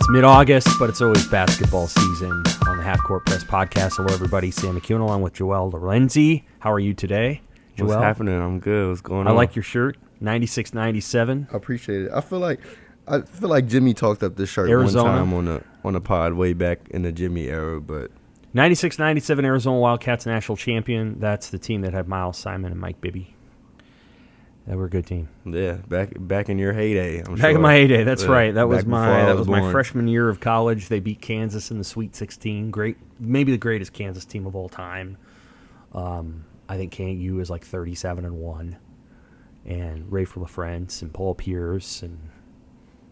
It's mid-August, but it's always basketball season on the Half Court Press podcast. Hello, everybody. Sam McKewon along with Joel Lorenzi. How are you today, Joel? What's happening? I'm good. What's going on? I like your shirt, 96-97. I appreciate it. I feel like Jimmy talked up this shirt Arizona. one time on a pod way back in the Jimmy era, but 96-97 Arizona Wildcats national champion. That's the team that had Miles Simon and Mike Bibby. They were a good team. yeah, back in your heyday. Back in my heyday, that's right. That was my born. freshman year of college. They beat Kansas in the Sweet 16. Great, maybe the greatest Kansas team of all time. I think KU is like 37-1, and Ray LaFrance and Paul Pierce and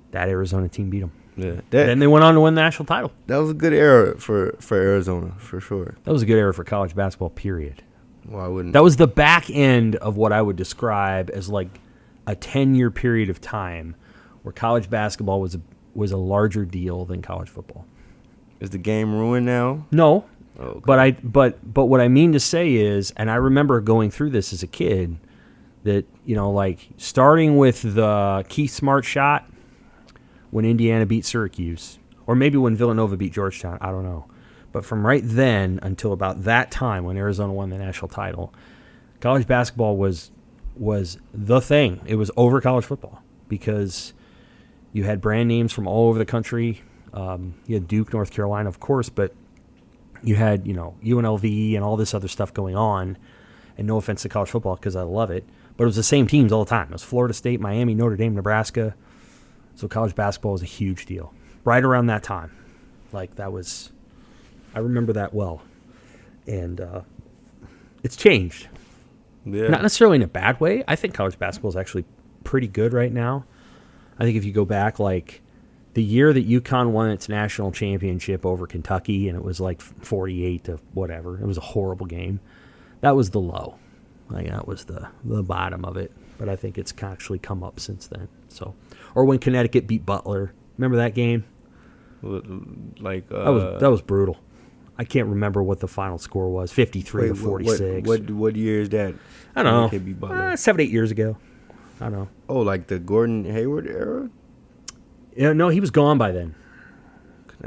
that Arizona team beat them. Yeah, Then they went on to win the national title. that was a good era for Arizona for sure. That was a good era for college basketball. Period. Well, I wouldn't. That was the back end of what I would describe as like a 10-year period of time where college basketball was a larger deal than college football. Is the game ruined now? No, Oh, okay. but what I mean to say is, and I remember going through this as a kid, that like starting with the Keith Smart shot when Indiana beat Syracuse, or maybe when Villanova beat Georgetown, I don't know. But from right then until about that time when Arizona won the national title, college basketball was the thing. It was over college football because you had brand names from all over the country. You had Duke, North Carolina, of course, but you had UNLV and all this other stuff going on. And no offense to college football because I love it, but it was the same teams all the time. It was Florida State, Miami, Notre Dame, Nebraska. So college basketball was a huge deal. Right around that time. I remember that well. And it's changed. Yeah. Not necessarily in a bad way. I think college basketball is actually pretty good right now. I think if you go back, like, the year that UConn won its national championship over Kentucky, and it was like 48 to whatever. It was a horrible game. That was the low. Like, that was the bottom of it. But I think it's actually come up since then. So, or when Connecticut beat Butler. Remember that game? Like That was brutal. I can't remember what the final score was. 53 to 46. What year is that? I don't know. Could be Butler. 7-8 years ago. I don't know. Oh, like the Gordon Hayward era? Yeah, no, he was gone by then.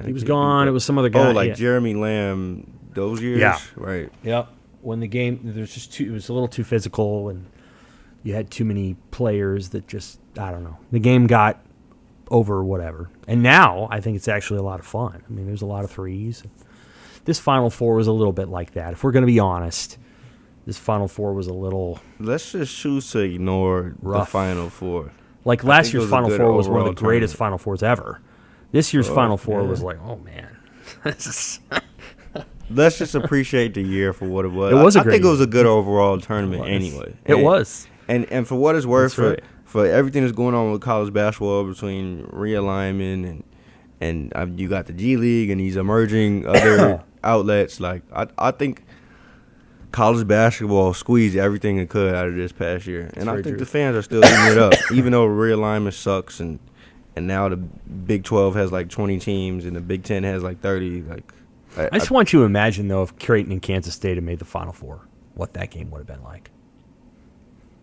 He was gone. It was some other guy. Oh, like yeah. Jeremy Lamb, those years? Yeah. Right. Yep. When the game, it was a little too physical, and you had too many players that just, I don't know. The game got over whatever. And now, I think it's actually a lot of fun. I mean, there's a lot of threes. This Final Four was a little bit like that. If we're going to be honest, this Final Four was a little Let's just choose to ignore rough. the Final Four. Like I last think it year's was a Final good Four was one of the overall greatest tournament. Final Fours ever. This year's Final Four yeah. was like, oh, man. This is Let's just appreciate the year for what it was. It was a I great think it was year. a good overall tournament anyway. It was. And for what it's worth, That's right. for everything that's going on with college basketball between realignment and you got the G League and these emerging other outlets, like I think college basketball squeezed everything it could out of this past year. And I very think true. the fans are still eating it up, even though realignment sucks and now the Big 12 has like 20 teams and the Big 10 has like 30. Like I just want you to imagine, though, if Creighton and Kansas State had made the Final Four, what that game would have been like.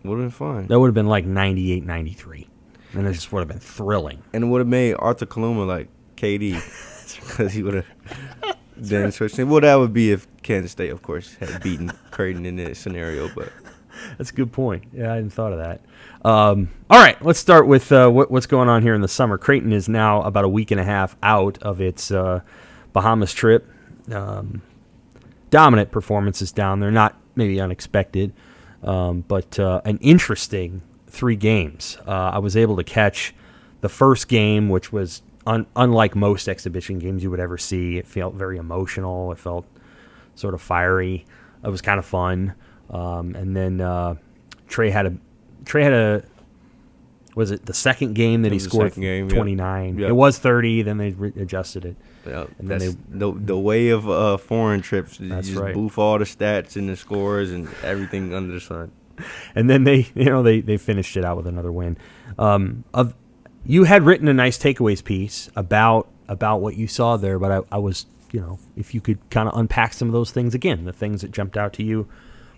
would have been fun. That would have been like 98-93. And it just would have been thrilling. And it would have made Arthur Kaluma like KD because he would have then switched. Well, that would be if Kansas State, of course, had beaten Creighton in this scenario. But That's a good point. Yeah, I hadn't thought of that. All right, let's start with what's going on here in the summer. Creighton is now about a week and a half out of its Bahamas trip. Dominant performances down there, not maybe unexpected, but an interesting 3 games. I was able to catch the first game, which was unlike most exhibition games you would ever see. It felt very emotional. It felt sort of fiery. It was kind of fun. And then Trey had a was it the second game that he scored 29? Yep. It was 30. Then they adjusted it. yeah, And then that's the way of foreign trips. You That's just right. boof all the stats and the scores and everything under the sun. And then they finished it out with another win. You had written a nice takeaways piece about what you saw there, but I was, if you could kind of unpack some of those things again, the things that jumped out to you.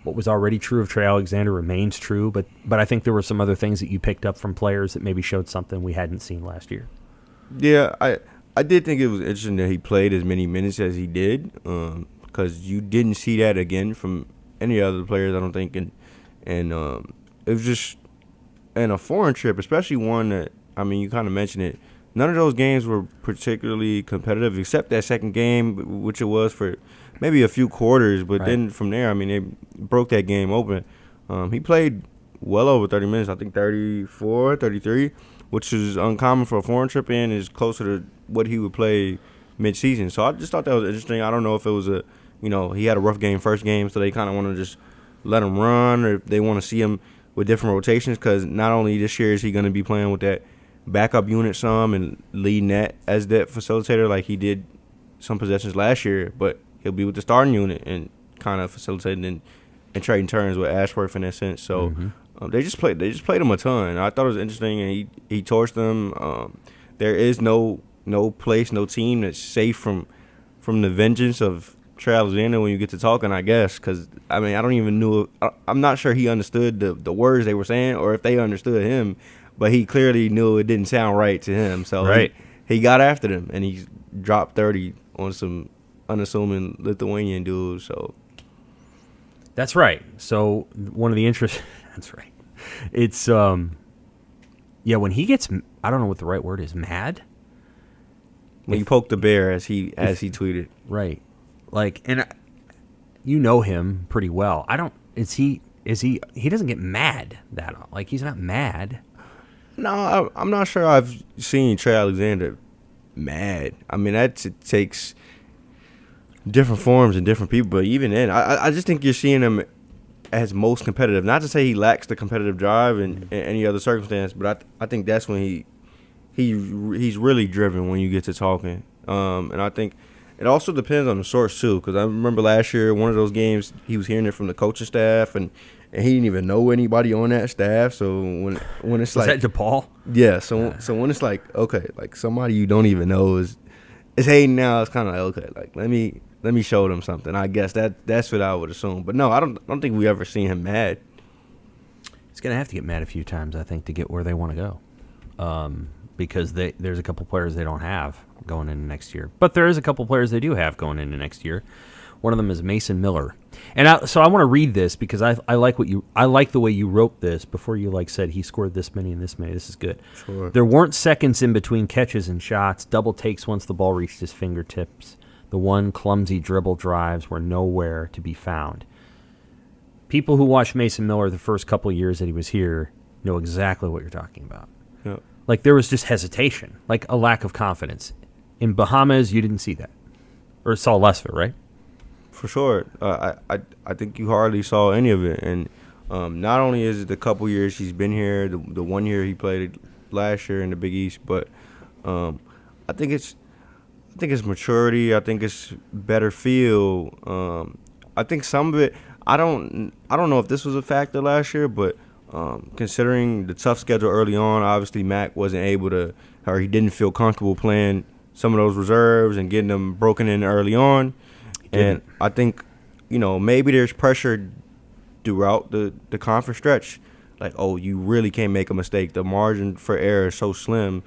What was already true of Trey Alexander remains true, but I think there were some other things that you picked up from players that maybe showed something we hadn't seen last year. Yeah, I did think it was interesting that he played as many minutes as he did, because you didn't see that again from any other players, I don't think. And it was just in a foreign trip, especially one that, I mean, you kind of mentioned it. None of those games were particularly competitive, except that second game, which it was for maybe a few quarters. But then from there, I mean, they broke that game open. He played well over 30 minutes, I think 34, 33, which is uncommon for a foreign trip and is closer to what he would play mid-season. So I just thought that was interesting. I don't know if it was he had a rough game first game, so they kind of want to just let him run, or if they want to see him with different rotations, because not only this year is he going to be playing with that backup unit some and leading that as that facilitator like he did some possessions last year, but he'll be with the starting unit and kind of facilitating and trading turns with Ashworth in that sense. So they just played him a ton. I thought it was interesting, and he torched them. There is no place, no team that's safe from the vengeance of Trey Alexander when you get to talking, I guess, because, I mean, I don't even know. I'm not sure he understood the words they were saying or if they understood him, but he clearly knew it didn't sound right to him. So he got after them, and he dropped 30 on some unassuming Lithuanian dudes. So that's right. So one of the interests – that's right. It's when he gets – I don't know what the right word is, mad? When you poke the bear, as he tweeted. Right. Like, and you know him pretty well. He doesn't get mad like, he's not mad. No, I'm not sure I've seen Trey Alexander mad. I mean, it takes different forms and different people, but even then, I just think you're seeing him as most competitive. Not to say he lacks the competitive drive in any other circumstance, but I think that's when he's really driven when you get to talking. And I think it also depends on the source, too, because I remember last year, one of those games, he was hearing it from the coaching staff, and he didn't even know anybody on that staff. So when it's like – Was that DePaul? Yeah. So when it's like, okay, like somebody you don't even know is hating now, it's kind of like, okay, like let me show them something. I guess that's what I would assume. But no, I don't think we ever seen him mad. He's going to have to get mad a few times, I think, to get where they want to go. Because there's a couple players they don't have going into next year. But there is a couple players they do have going into next year. One of them is Mason Miller. And so I want to read this because I like the way you wrote this before you said he scored this many and this many. This is good. Sure. There weren't seconds in between catches and shots, double takes once the ball reached his fingertips. The one clumsy dribble drives were nowhere to be found. People who watched Mason Miller the first couple of years that he was here know exactly what you're talking about. Yep. Like, there was just hesitation, like a lack of confidence. In Bahamas, you didn't see that. Or saw less of it, right? For sure. I think you hardly saw any of it. And not only is it the couple years he's been here, the 1 year he played last year in the Big East, but I think it's maturity. I think it's better feel. I think some of it, I don't know if this was a factor last year, but considering the tough schedule early on, obviously Mac wasn't able to, or he didn't feel comfortable playing some of those reserves and getting them broken in early on. And I think, maybe there's pressure throughout the conference stretch. Like, oh, you really can't make a mistake. The margin for error is so slim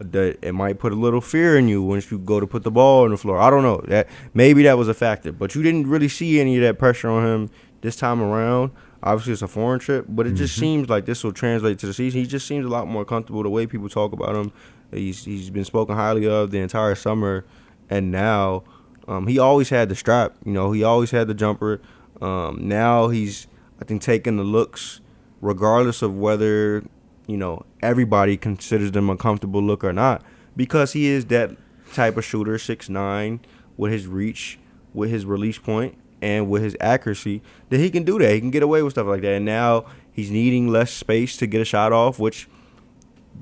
that it might put a little fear in you once you go to put the ball on the floor. I don't know. Maybe that was a factor. But you didn't really see any of that pressure on him this time around. Obviously, it's a foreign trip, but it just seems like this will translate to the season. He just seems a lot more comfortable the way people talk about him. He's been spoken highly of the entire summer, and now he always had the strap. He always had the jumper. Now he's, I think, taking the looks, regardless of whether everybody considers them a comfortable look or not, because he is that type of shooter, 6'9", with his reach, with his release point, and with his accuracy, that he can do that. He can get away with stuff like that. And now he's needing less space to get a shot off, which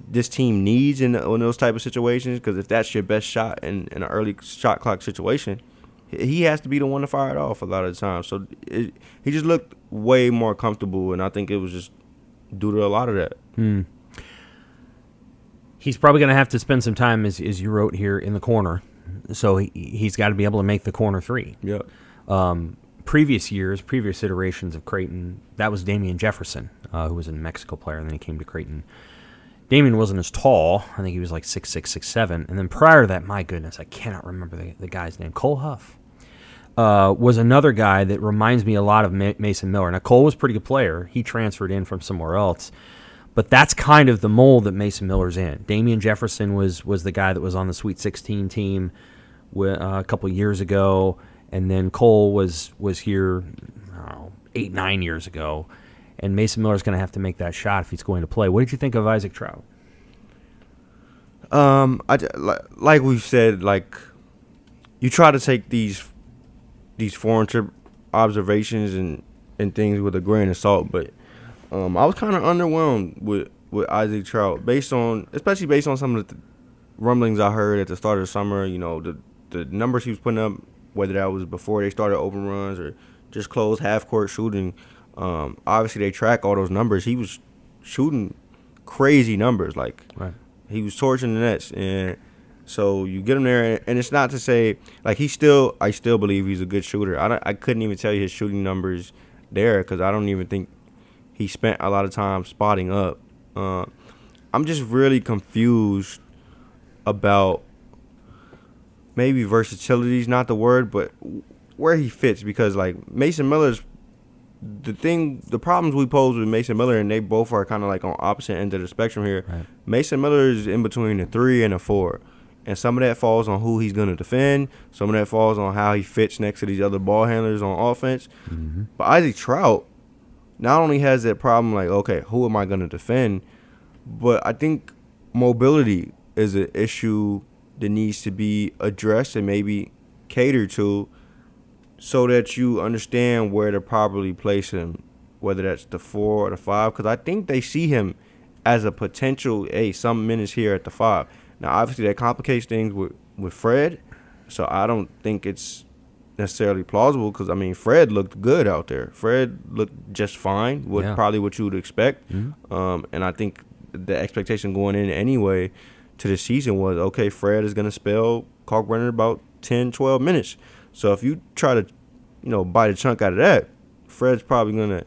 this team needs in those type of situations, because if that's your best shot in an early shot clock situation, he has to be the one to fire it off a lot of the time. So he just looked way more comfortable, and I think it was just due to a lot of that. He's probably going to have to spend some time, as you wrote here, in the corner. So he's got to be able to make the corner three. Yeah. Previous iterations of Creighton, that was Damian Jefferson, who was a Mexico player, and then he came to Creighton. Damian wasn't as tall. I think he was like 6'6", 6'7". And then prior to that, my goodness, I cannot remember the guy's name. Cole Huff was another guy that reminds me a lot of Mason Miller. Now, Cole was a pretty good player. He transferred in from somewhere else. But that's kind of the mold that Mason Miller's in. Damian Jefferson was the guy that was on the Sweet 16 team a couple years ago. And then Cole was here, I don't know, 8, 9 years ago. And Mason Miller's going to have to make that shot if he's going to play. What did you think of Isaac Trout? Like we've said, like you try to take these foreign trip observations and things with a grain of salt, but I was kind of underwhelmed with Isaac Trout, especially based on some of the rumblings I heard at the start of the summer. You know, the numbers he was putting up, whether that was before they started open runs or just closed half-court shooting. Obviously, they track all those numbers. He was shooting crazy numbers. Like, right. He was torching the nets. And so you get him there, and it's not to say, like, I still believe he's a good shooter. I couldn't even tell you his shooting numbers there because I don't even think he spent a lot of time spotting up. I'm just really confused about maybe versatility is not the word, but where he fits because, like, Mason Miller's the problems we pose with Mason Miller, and they both are kind of like on opposite ends of the spectrum here. Right. Mason Miller is in between a 3 and a 4, and some of that falls on who he's going to defend. Some of that falls on how he fits next to these other ball handlers on offense. Mm-hmm. But Isaac Trout not only has that problem, like, okay, who am I going to defend? But I think mobility is an issue that needs to be addressed and maybe catered to, so that you understand where to properly place him, whether that's the 4 or the 5, because I think they see him as a potential, some minutes here at the 5. Now, obviously, that complicates things with Fred, so I don't think it's necessarily plausible because, I mean, Fred looked good out there. Fred looked just fine, probably what you would expect. Mm-hmm. And I think the expectation going in anyway to the season was, okay, Fred is going to spell Kalkbrenner about 10, 12 minutes. So if you try to, bite a chunk out of that, Fred's probably going to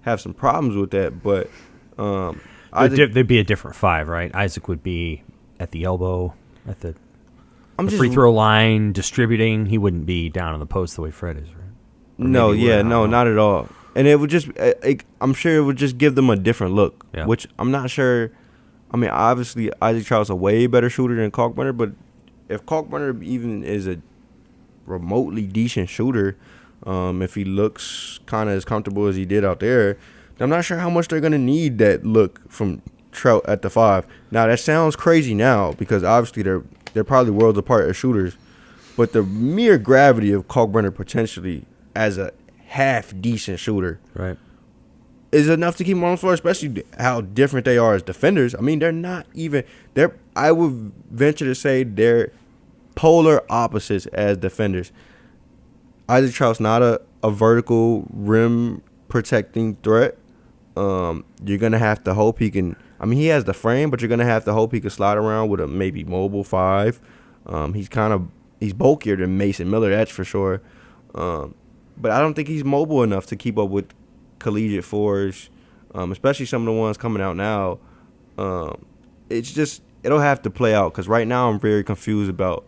have some problems with that. But there'd be a different 5, right? Isaac would be at the elbow, at the free throw line, distributing. He wouldn't be down on the post the way Fred is, right? Not at all. And it would just, I'm sure it would just give them a different look, which I'm not sure. I mean, obviously, Isaac Trout's a way better shooter than Kalkbrenner, but if Kalkbrenner even is a remotely decent shooter, if he looks kind of as comfortable as he did out there, I'm not sure how much they're going to need that look from Trout at the 5. Now, that sounds crazy now because obviously they're probably worlds apart as shooters, but the mere gravity of Kalkbrenner potentially as a half-decent shooter is enough to keep him on the floor, especially how different they are as defenders. I mean, they're not even – I would venture to say they're polar opposites as defenders. Isaac Trout's not a vertical rim protecting threat. You're going to have to hope he can – I mean, he has the frame, but you're going to have to hope he can slide around with a maybe mobile 5. He's bulkier than Mason Miller, that's for sure. But I don't think he's mobile enough to keep up with collegiate 4s, especially some of the ones coming out now. It's just – it'll have to play out because right now I'm very confused about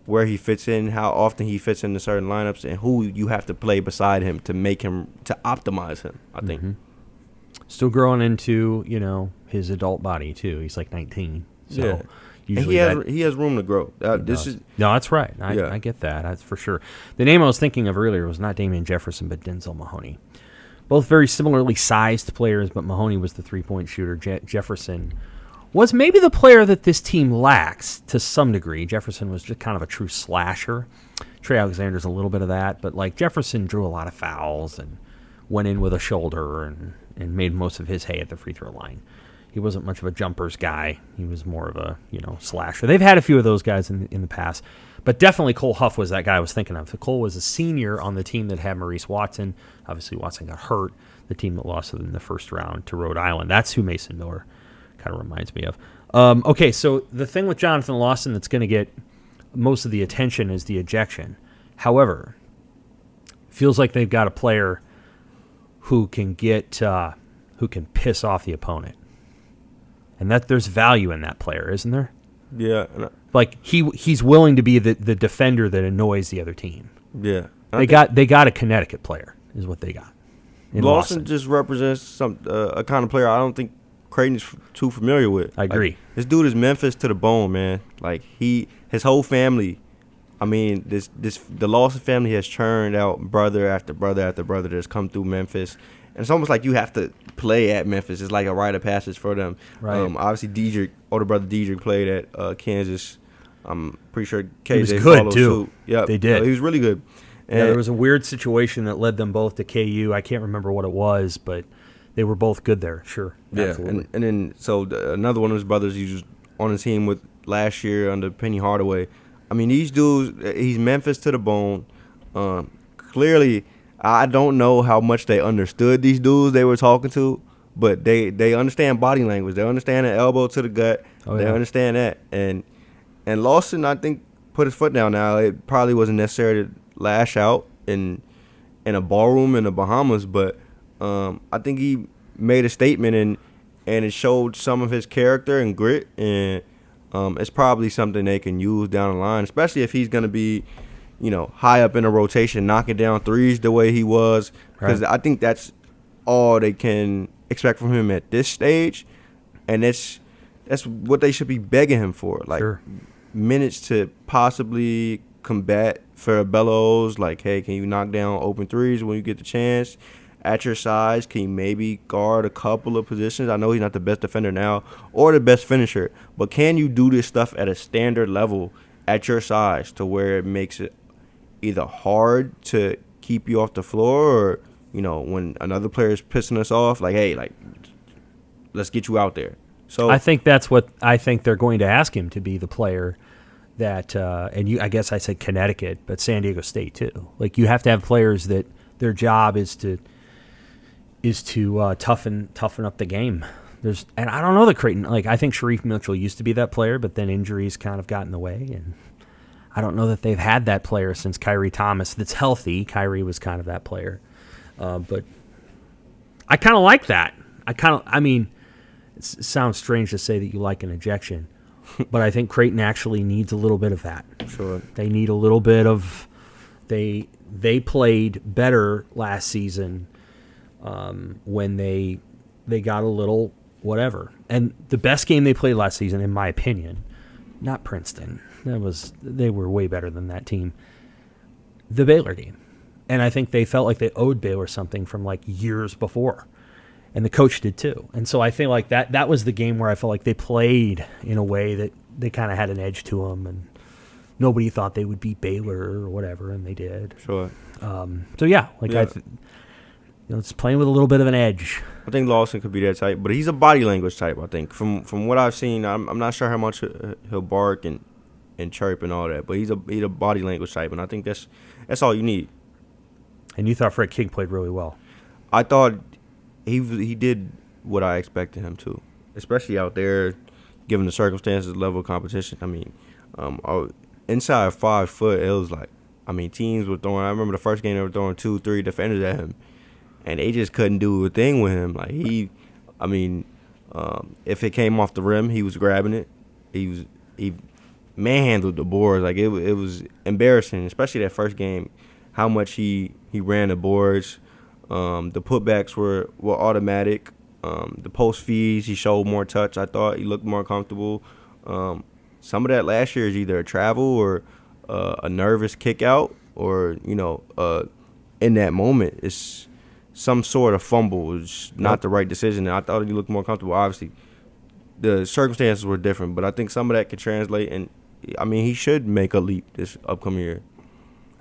where he fits in, how often he fits into certain lineups, and who you have to play beside him to make him – to optimize him, I think. Mm-hmm. Still growing into, his adult body, too. He's like 19. So usually he has room to grow. No, that's right. I get that. That's for sure. The name I was thinking of earlier was not Damian Jefferson, but Denzel Mahoney. Both very similarly sized players, but Mahoney was the three-point shooter. Jefferson was maybe the player that this team lacks to some degree. Jefferson was just kind of a true slasher. Trey Alexander's a little bit of that, but like Jefferson drew a lot of fouls and went in with a shoulder and made most of his hay at the free throw line. He wasn't much of a jumpers guy. He was more of a, slasher. They've had a few of those guys in the past, but definitely Cole Huff was that guy I was thinking of. Cole was a senior on the team that had Maurice Watson. Obviously, Watson got hurt. The team that lost in the first round to Rhode Island. That's who Mason Miller kind of reminds me of. Okay, so the thing with Jonathan Lawson that's going to get most of the attention is the ejection. However, feels like they've got a player who can piss off the opponent. And that there's value in that player, isn't there? Yeah. Like he's willing to be the defender that annoys the other team. Yeah. They got a Connecticut player, is what they got. Lawson just represents a kind of player I don't think Creighton's too familiar with. I agree. Like, this dude is Memphis to the bone, man. Like his whole family. I mean, the Lawson family has churned out brother after brother after brother that's come through Memphis, and it's almost like you have to play at Memphis. It's like a rite of passage for them. Right. Obviously, older brother Diedrich played at Kansas. I'm pretty sure KJ he was good followed too. Suit. Yep. They did. He was really good. And there was a weird situation that led them both to KU. I can't remember what it was, but they were both good there. Sure. Yeah. Absolutely. And then another one of his brothers he was on the team with last year under Penny Hardaway. I mean, these dudes, he's Memphis to the bone. Clearly, I don't know how much they understood these dudes they were talking to, but they understand body language. They understand the elbow to the gut. Oh, they yeah. understand that. And Lawson, I think, put his foot down now. It probably wasn't necessary to lash out in a ballroom in the Bahamas, but I think he made a statement and it showed some of his character and grit, and it's probably something they can use down the line, especially if he's going to be, high up in a rotation, knocking down threes the way he was, because I think that's all they can expect from him at this stage, and that's what they should be begging him for, like minutes to possibly combat Farabello's, like, hey, can you knock down open threes when you get the chance? At your size, can you maybe guard a couple of positions? I know he's not the best defender now or the best finisher, but can you do this stuff at a standard level at your size to where it makes it either hard to keep you off the floor, or, when another player is pissing us off, like, hey, like, let's get you out there. So I think that's what I think they're going to ask him to be, the player that, I guess I said Connecticut, but San Diego State too. Like, you have to have players that their job is to toughen up the game. And I don't know that Creighton, like, I think Sharif Mitchell used to be that player, but then injuries kind of got in the way, and I don't know that they've had that player since Kyrie Thomas that's healthy. Kyrie was kind of that player. But I kind of like that. It sounds strange to say that you like an ejection, but I think Creighton actually needs a little bit of that. Sure. They need a little bit of, they played better last season when they got a little whatever. And the best game they played last season, in my opinion, not Princeton. They were way better than that team. The Baylor game. And I think they felt like they owed Baylor something from like years before. And the coach did too. And so I think like that was the game where I felt like they played in a way that they kind of had an edge to them, and nobody thought they would beat Baylor or whatever, and they did. Sure. So yeah, like yeah. It's playing with a little bit of an edge. I think Lawson could be that type, but he's a body language type. I think from what I've seen, I'm not sure how much he'll bark and chirp and all that, but he's a body language type, and I think that's all you need. And you thought Fred King played really well. I thought he did what I expected him to, especially out there, given the circumstances, level of competition. I mean, inside 5 foot, it was like, teams were throwing. I remember the first game they were throwing 2-3 defenders at him, and they just couldn't do a thing with him. Like if it came off the rim, he was grabbing it. He manhandled the boards. Like it was embarrassing, especially that first game, how much he ran the boards. The putbacks were automatic. The post feeds, he showed more touch. I thought he looked more comfortable. Some of that last year is either a travel or a nervous kick out, or in that moment it's some sort of fumble. It's not the right decision. And I thought he looked more comfortable. Obviously, the circumstances were different, but I think some of that could translate. And he should make a leap this upcoming year.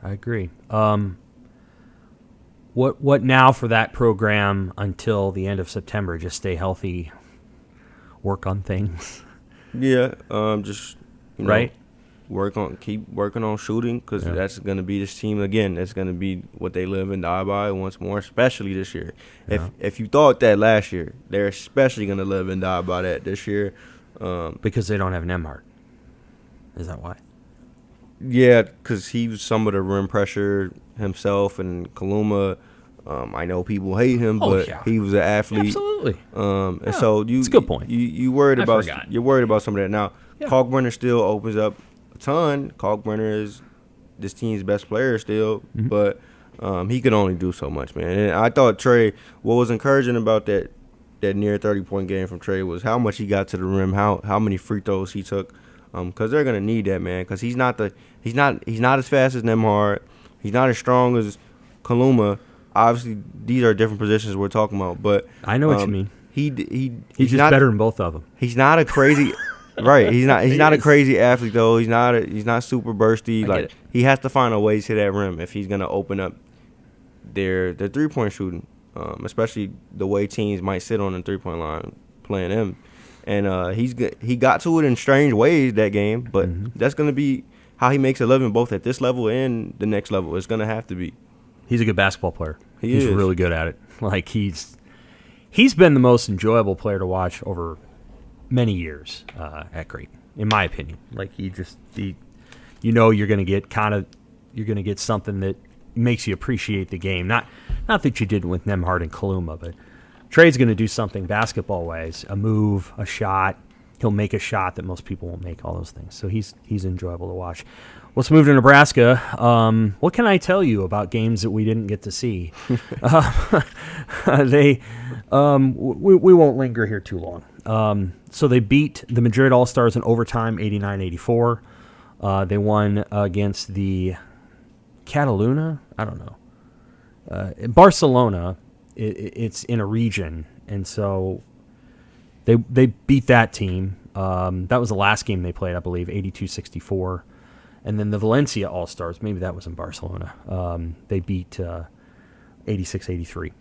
I agree. What now for that program until the end of September? Just stay healthy, work on things. Yeah, just right. Keep working on shooting, because that's going to be this team again. That's going to be what they live and die by once more, especially this year. Yeah. If you thought that last year, they're especially going to live and die by that this year. Because they don't have Nembhard. Is that why? Yeah, because he was some of the rim pressure himself, and Kaluma I know people hate him, Oh, but yeah. he was an athlete. Absolutely. And so it's a good point. You worried I about forgot. you're worried about some of that. Now, Yeah. Kalkbrenner still opens up a ton. Kalkbrenner is this team's best player still, but he can only do so much, man. And I thought Trey, what was encouraging about that near 30-point game from Trey was how much he got to the rim, how many free throws he took, because they're gonna need that, man. Because he's not as fast as Nemhard, he's not as strong as Kaluma. Obviously, these are different positions we're talking about, but I know what you mean. He's He's just not better than both of them. He's not a crazy. Right, he's not a crazy athlete though. He's not super bursty. Like he has to find a way to that rim if he's gonna open up their 3-point shooting, especially the way teams might sit on the 3-point line playing him. And he got to it in strange ways that game, but that's gonna be how he makes a living both at this level and the next level. It's gonna have to be. He's a good basketball player. He's really good at it. Like he's been the most enjoyable player to watch over many years at Creighton, in my opinion. Like you're going to get something that makes you appreciate the game. Not that you didn't with Nemhard and Kaluma, but Trey's going to do something basketball ways, a move, a shot. He'll make a shot that most people won't make, all those things. So he's enjoyable to watch. Let's move to Nebraska. What can I tell you about games that we didn't get to see? We won't linger here too long. So they beat the Madrid All-Stars in overtime, 89-84. They won against the Cataluna? I don't know. Barcelona, it's in a region, and so they beat that team. That was the last game they played, I believe, 82-64. And then the Valencia All-Stars, maybe that was in Barcelona. They beat 86-83.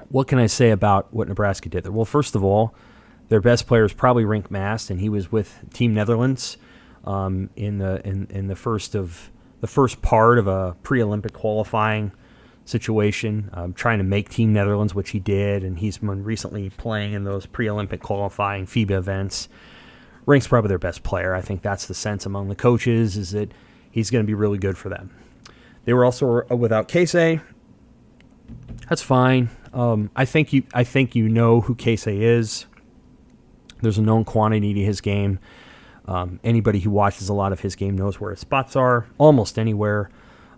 What can I say about what Nebraska did there? Well, first of all, their best player is probably Rink Mast, and he was with Team Netherlands in the first part of a pre-Olympic qualifying situation, trying to make Team Netherlands, which he did, and he's been recently playing in those pre-Olympic qualifying FIBA events. Rink's probably their best player. I think that's the sense among the coaches, is that he's going to be really good for them. They were also without Casey. That's fine. I think you know who Casey is. There's a known quantity to his game. Anybody who watches a lot of his game knows where his spots are, almost anywhere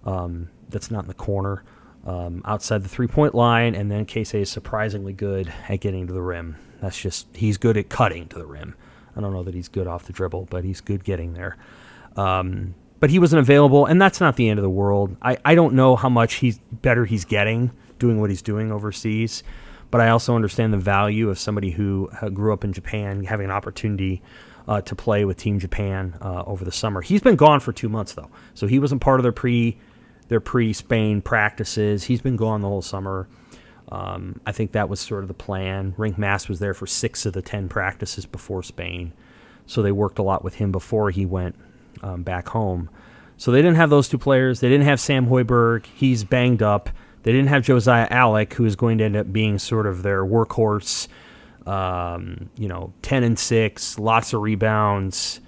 that's not in the corner, outside the 3-point line, and then Casey is surprisingly good at getting to the rim. He's good at cutting to the rim. I don't know that he's good off the dribble, but he's good getting there. But he wasn't available, and that's not the end of the world. I don't know how much better he's getting doing what he's doing overseas, but I also understand the value of somebody who grew up in Japan having an opportunity to play with Team Japan over the summer. He's been gone for 2 months, though, so he wasn't part of their pre-Spain practices. He's been gone the whole summer. I think that was sort of the plan. Rink Mast was there for 6 of the 10 practices before Spain, so they worked a lot with him before he went back home. So they didn't have those two players. They didn't have Sam Hoiberg. He's banged up. They didn't have Josiah Alec, who is going to end up being sort of their workhorse, 10-6, lots of rebounds,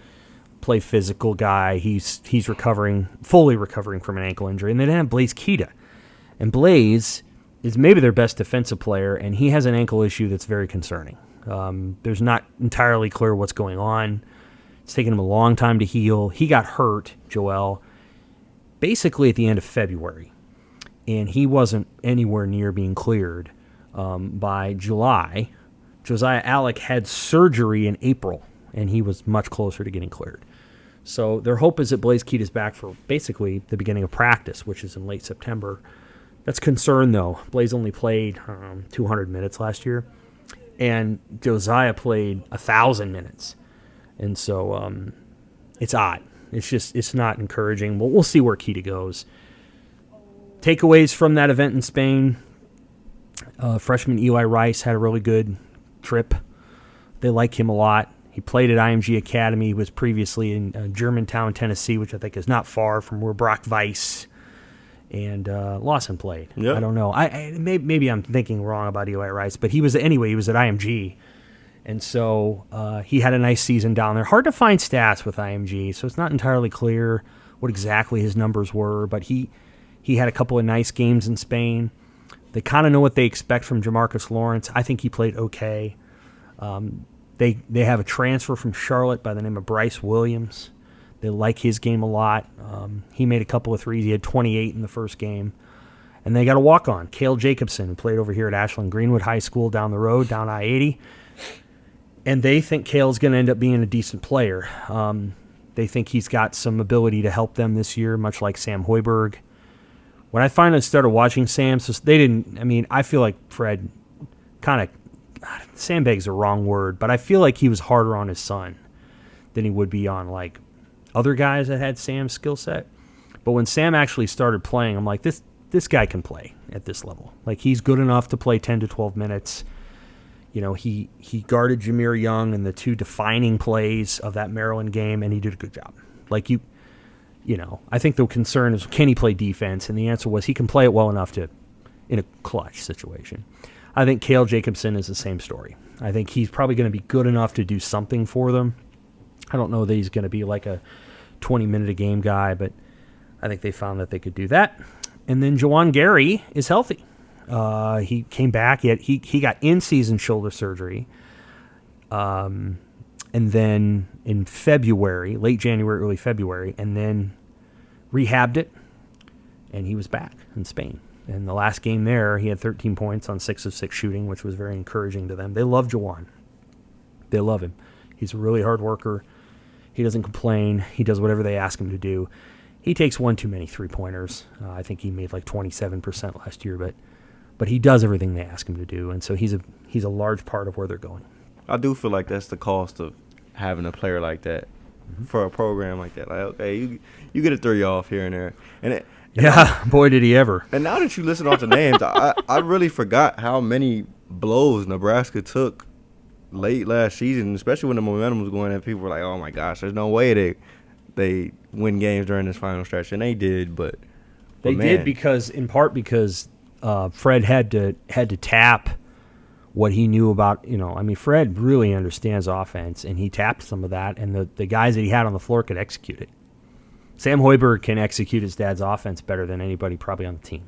play physical guy. He's fully recovering from an ankle injury. And they didn't have Blaise Keita. And Blaise is maybe their best defensive player, and he has an ankle issue that's very concerning. There's not entirely clear what's going on. It's taken him a long time to heal. He got hurt, Joel, basically at the end of February, and he wasn't anywhere near being cleared by July. Josiah Alec had surgery in April, and he was much closer to getting cleared. So their hope is that Blaise Keita is back for basically the beginning of practice, which is in late September. That's concern, though. Blaise only played 200 minutes last year, and Josiah played 1,000 minutes. And so it's odd. It's not encouraging. But we'll see where Keita goes. Takeaways from that event in Spain. Freshman Eli Rice had a really good trip. They like him a lot. He played at IMG Academy. He was previously in Germantown, Tennessee, which I think is not far from where Brock Weiss and Lawson played. Yep. I don't know. Maybe I'm thinking wrong about Eli Rice, but he was at IMG. And so he had a nice season down there. Hard to find stats with IMG, so it's not entirely clear what exactly his numbers were, but he had a couple of nice games in Spain. They kind of know what they expect from Jamarcus Lawrence. I think he played okay. They have a transfer from Charlotte by the name of Bryce Williams. They like his game a lot. He made a couple of threes. He had 28 in the first game. And they got a walk-on, Cale Jacobson, who played over here at Ashland Greenwood High School down the road, down I-80. And they think Cale's going to end up being a decent player. They think he's got some ability to help them this year, much like Sam Hoiberg. When I finally started watching Sam, so they didn't, I mean, I feel like Fred kind of, sandbag's the wrong word, but I feel like he was harder on his son than he would be on, like, other guys that had Sam's skill set. But when Sam actually started playing, I'm like, this guy can play at this level. Like, he's good enough to play 10 to 12 minutes. You know, he guarded Jameer Young in the two defining plays of that Maryland game, and he did a good job. Like, you know, I think the concern is, can he play defense? And the answer was he can play it well enough to, in a clutch situation. I think Cale Jacobson is the same story. I think he's probably going to be good enough to do something for them. I don't know that he's going to be like a 20-minute-a-game guy, but I think they found that they could do that. And then Juwan Gary is healthy. He came back. He got in-season shoulder surgery. And then in February, late January, early February, and then rehabbed it, and he was back in Spain. And the last game there, he had 13 points on 6 of 6 shooting, which was very encouraging to them. They love Juwan. They love him. He's a really hard worker. He doesn't complain. He does whatever they ask him to do. He takes one too many three-pointers. I think he made like 27% last year, but he does everything they ask him to do, and so he's a large part of where they're going. I do feel like that's the cost of having a player like that for a program like that. Like, okay, you get a 3 off here and there, boy, did he ever. And now that you listen off the names, I really forgot how many blows Nebraska took late last season, especially when the momentum was going and people were like, oh my gosh, there's no way they win games during this final stretch. And they did, but they did in part because Fred had to tap what he knew about, Fred really understands offense, and he tapped some of that, and the guys that he had on the floor could execute it. Sam Hoiberg can execute his dad's offense better than anybody probably on the team.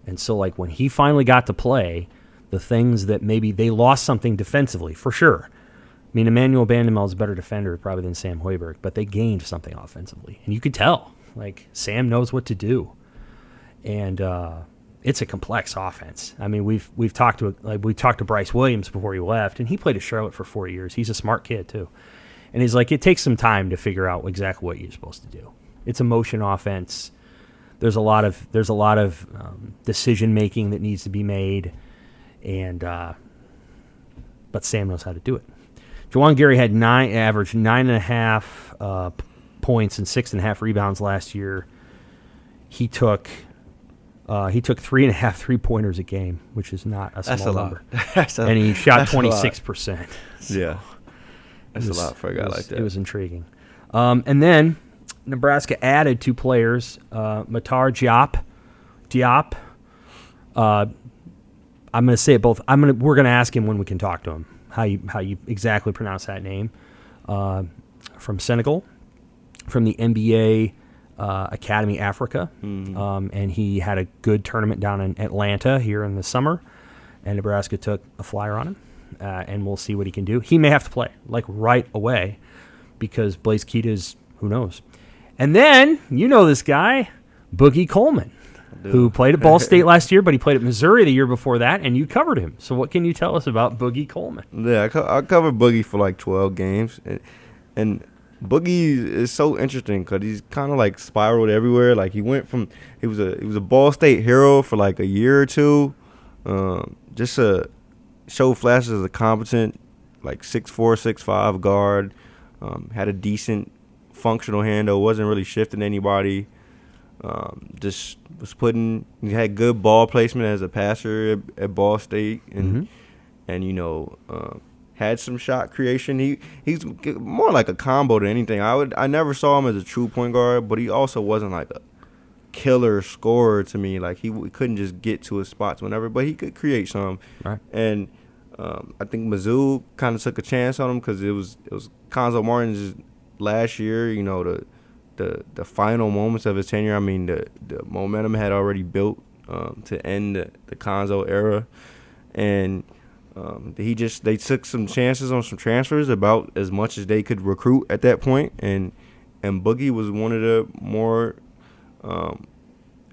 And so, like, when he finally got to play, the things that maybe they lost something defensively, for sure. I mean, Emmanuel Bandemel is a better defender probably than Sam Hoiberg, but they gained something offensively. And you could tell, like, Sam knows what to do. And it's a complex offense. I mean, we've talked to Bryce Williams before he left, and he played at Charlotte for 4 years. He's a smart kid, too. And he's like, it takes some time to figure out exactly what you're supposed to do. It's a motion offense. There's a lot of decision making that needs to be made, and but Sam knows how to do it. Juwan Gary had averaged 9.5 points and 6.5 rebounds last year. He took 3.5 3-pointers a game, which is not a small number. And he shot 26%. So. Yeah. That's a lot for a guy like that. It was intriguing. And then Nebraska added 2 players, Matar Diop. I'm going to say it both. We're going to ask him when we can talk to him how you exactly pronounce that name. From Senegal, from the NBA Academy Africa, and he had a good tournament down in Atlanta here in the summer, and Nebraska took a flyer on him. And we'll see what he can do. He may have to play, like, right away, because Blaise Keita's, who knows. And then, you know this guy, Boogie Coleman, who played at Ball State last year, but he played at Missouri the year before that, and you covered him. So what can you tell us about Boogie Coleman? Yeah, I covered Boogie for like 12 games. And Boogie is so interesting because he's kind of like spiraled everywhere. Like, he was a Ball State hero for like a year or two. Showed flashes as a competent, like 6'4", 6'5" guard. Had a decent functional handle. Wasn't really shifting anybody. Just was he had good ball placement as a passer at Ball State, and had some shot creation. He's more like a combo than anything. I never saw him as a true point guard, but he also wasn't like a killer scorer to me. Like, he couldn't just get to his spots whenever, but he could create some. Right. And I think Mizzou kind of took a chance on him because it was Konzo Martin's last year. The final moments of his tenure. I mean, the momentum had already built to end the Konzo era, and they took some chances on some transfers about as much as they could recruit at that point, and Boogie was one of the more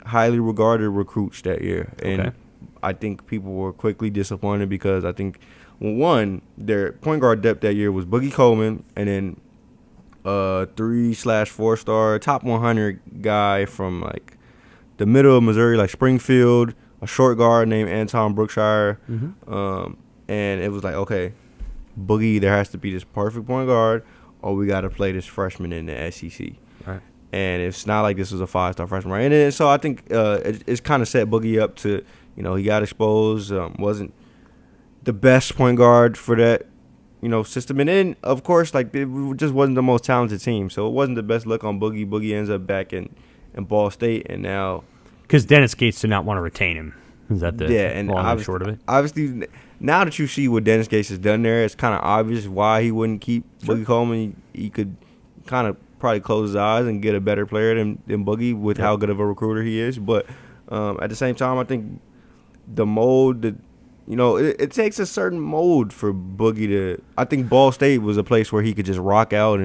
highly regarded recruits that year, and I think people were quickly disappointed because I think, well, one, their point guard depth that year was Boogie Coleman, and then 3/4-star top 100 guy from like the middle of Missouri, like Springfield, a short guard named Anton Brookshire, and it was like, okay, Boogie, there has to be this perfect point guard, or we got to play this freshman in the SEC. Right. And it's not like this was a 5-star freshman, right? And so I think it's kind of set Boogie up to, he got exposed, wasn't the best point guard for that, system. And then, of course, like, it just wasn't the most talented team. So it wasn't the best look on Boogie. Boogie ends up back in Ball State, and now... Because Dennis Gates did not want to retain him. Is that the long and short of it? Obviously, now that you see what Dennis Gates has done there, it's kind of obvious why he wouldn't keep Boogie Coleman. He could kind of probably close his eyes and get a better player than Boogie with how good of a recruiter he is. But at the same time, I think the mold that, it takes a certain mold for Boogie to... I think Ball State was a place where he could just rock out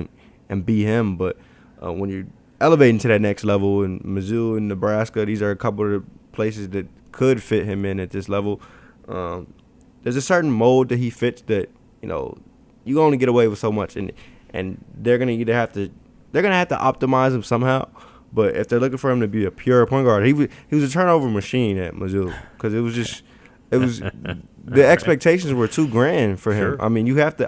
and be him. But when you're elevating to that next level, in Mizzou and Nebraska, these are a couple of the places that could fit him in at this level. There's a certain mold that he fits that, you only get away with so much, and they're gonna have to optimize him somehow. But if they're looking for him to be a pure point guard, he was a turnover machine at Mizzou, because the expectations were too grand for him. Sure. I mean, you have to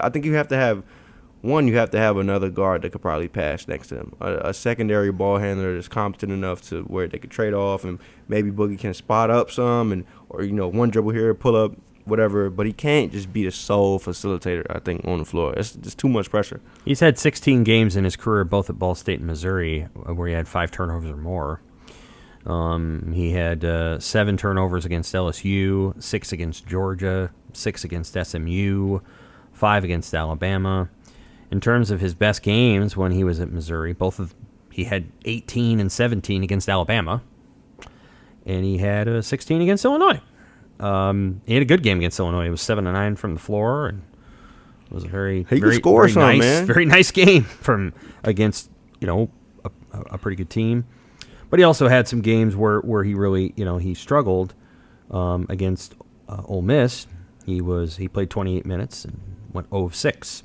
have another guard that could probably pass next to him, a secondary ball handler that's competent enough to where they could trade off, and maybe Boogie can spot up some, or one dribble here, pull up, whatever. But he can't just be the sole facilitator, I think, on the floor. It's just too much pressure. He's had 16 games in his career, both at Ball State and Missouri, where he had 5 turnovers or more. He had 7 turnovers against LSU, 6 against Georgia, 6 against SMU, 5 against Alabama. In terms of his best games when he was at Missouri, he had 18 and 17 against Alabama, and he had 16 against Illinois. He had a good game against Illinois. It was 7-9 from the floor, and it was a very nice game against a pretty good team. But he also had some games where he really he struggled against Ole Miss. He played 28 minutes and went 0 of 6.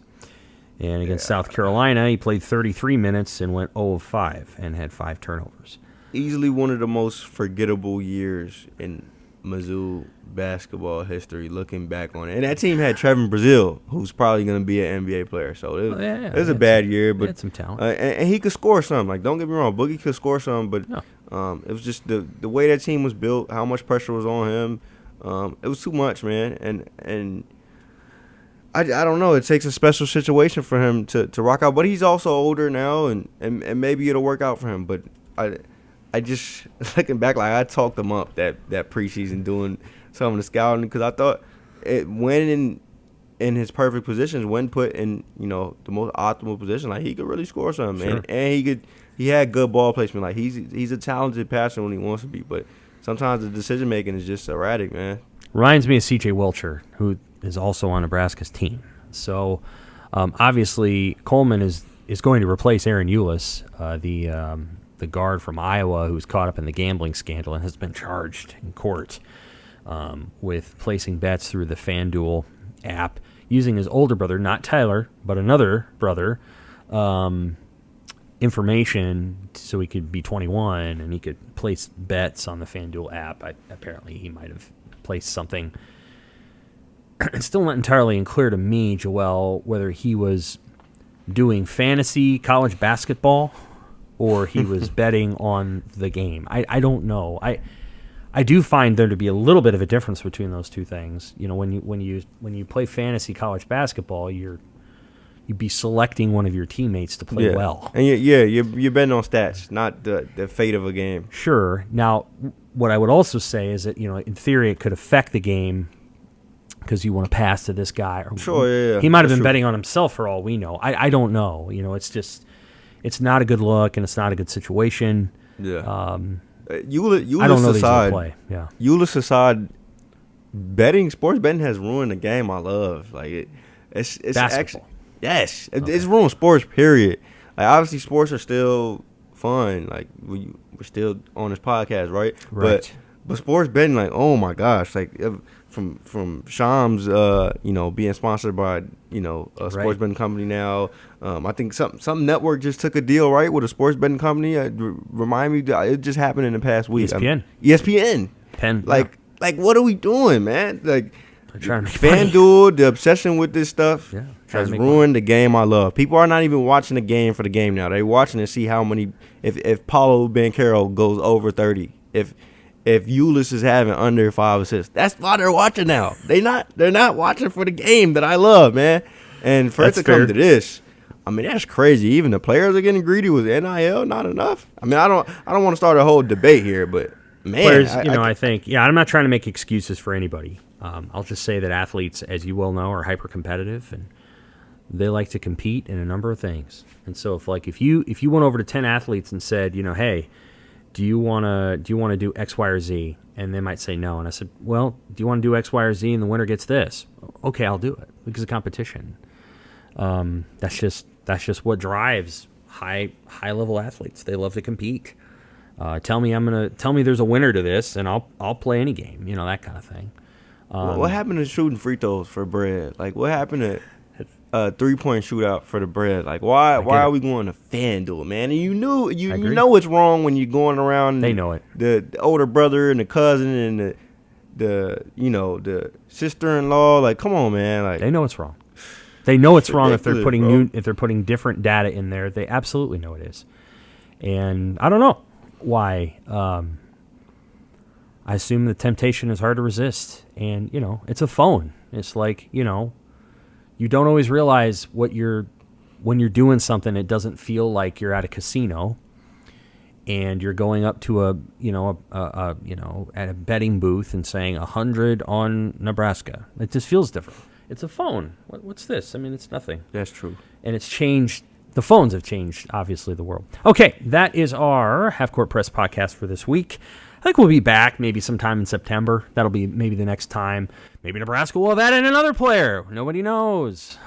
And against South Carolina, he played 33 minutes and went 0 of 5 and had 5 turnovers. Easily one of the most forgettable years in Mizzou basketball history, looking back on it. And that team had Trevin Brazile, who's probably going to be an NBA player. So it was a bad year, but he had some talent. And he could score some. Like, don't get me wrong, Boogie could score some, but it was just the way that team was built, how much pressure was on him. It was too much, man. And I don't know. It takes a special situation for him to rock out. But he's also older now, and maybe it'll work out for him. But I just, looking back, like, I talked him up that preseason doing some of the scouting, because I thought when in his perfect positions, when put in the most optimal position, like, he could really score something, sure. and he had good ball placement. Like, he's a talented passer when he wants to be, but sometimes the decision making is just erratic, man. Reminds me of C.J. Wilcher, who is also on Nebraska's team. So obviously Coleman is going to replace Aaron Eulis, the guard from Iowa who was caught up in the gambling scandal and has been charged in court with placing bets through the FanDuel app using his older brother, not Tyler, but another brother, information so he could be 21 and he could place bets on the FanDuel app. Apparently he might have placed something. It's still not entirely unclear to me, Joel, whether he was doing fantasy college basketball or he was betting on the game. I don't know. I do find there to be a little bit of a difference between those two things. When you play fantasy college basketball, you'd be selecting one of your teammates to play well. And you're betting on stats, not the fate of a game. Sure. Now, what I would also say is that in theory it could affect the game because you want to pass to this guy. Sure, yeah. He might have been betting on himself for all we know. I don't know. It's not a good look and it's not a good situation. Yeah. I don't know these will play. Yeah. Euless aside, sports betting has ruined the game I love. Like it's basketball. Actually, yes, it's ruined sports. Period. Like obviously, sports are still fun. Like we're still on this podcast, right? Right. But sports betting, like, oh my gosh, like from Shams, being sponsored by a sports betting company now. I think some network just took a deal right with a sports betting company. Remind me, it just happened in the past week. ESPN. Penn. Like what are we doing, man? Like FanDuel, FanDuel, the obsession with this stuff has ruined the game I love. People are not even watching the game for the game now. They're watching to see how many. If Paulo Banchero goes over 30, if Euless is having under 5 assists, that's why they're watching now. They're not watching for the game that I love, man. And for it to come to this, I mean, that's crazy. Even the players are getting greedy with NIL. Not enough. I mean, I don't want to start a whole debate here, but man, players, I think, I'm not trying to make excuses for anybody. I'll just say that athletes, as you well know, are hyper competitive and they like to compete in a number of things. And so if you went over to 10 athletes and said, hey, do you want to do X, Y, or Z? And they might say no. And I said, well, do you want to do X, Y, or Z and the winner gets this? Okay, I'll do it because of competition. That's just what drives high level athletes. They love to compete. Tell me there's a winner to this and I'll play any game, that kind of thing. What happened to shooting free throws for bread? Like what happened to 3-point shootout for the bread? Like why are we going to FanDuel, man? And you know it's wrong when you're going around. They know it. The older brother and the cousin and the sister-in-law. Like come on, man. Like they know it's wrong. They know it's wrong if they're putting different data in there. They absolutely know it is. And I don't know why. I assume the temptation is hard to resist. And, it's a phone. It's like, you don't always realize when you're doing something, it doesn't feel like you're at a casino and you're going up to at a betting booth and saying 100 on Nebraska. It just feels different. It's a phone. What's this? I mean, it's nothing. That's true. And it's changed. The phones have changed, obviously, the world. Okay, that is our Half Court Press podcast for this week. I think we'll be back maybe sometime in September. That'll be maybe the next time. Maybe Nebraska will have added another player. Nobody knows.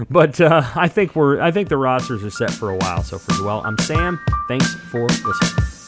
But I think the rosters are set for a while. So for Joel, I'm Sam. Thanks for listening.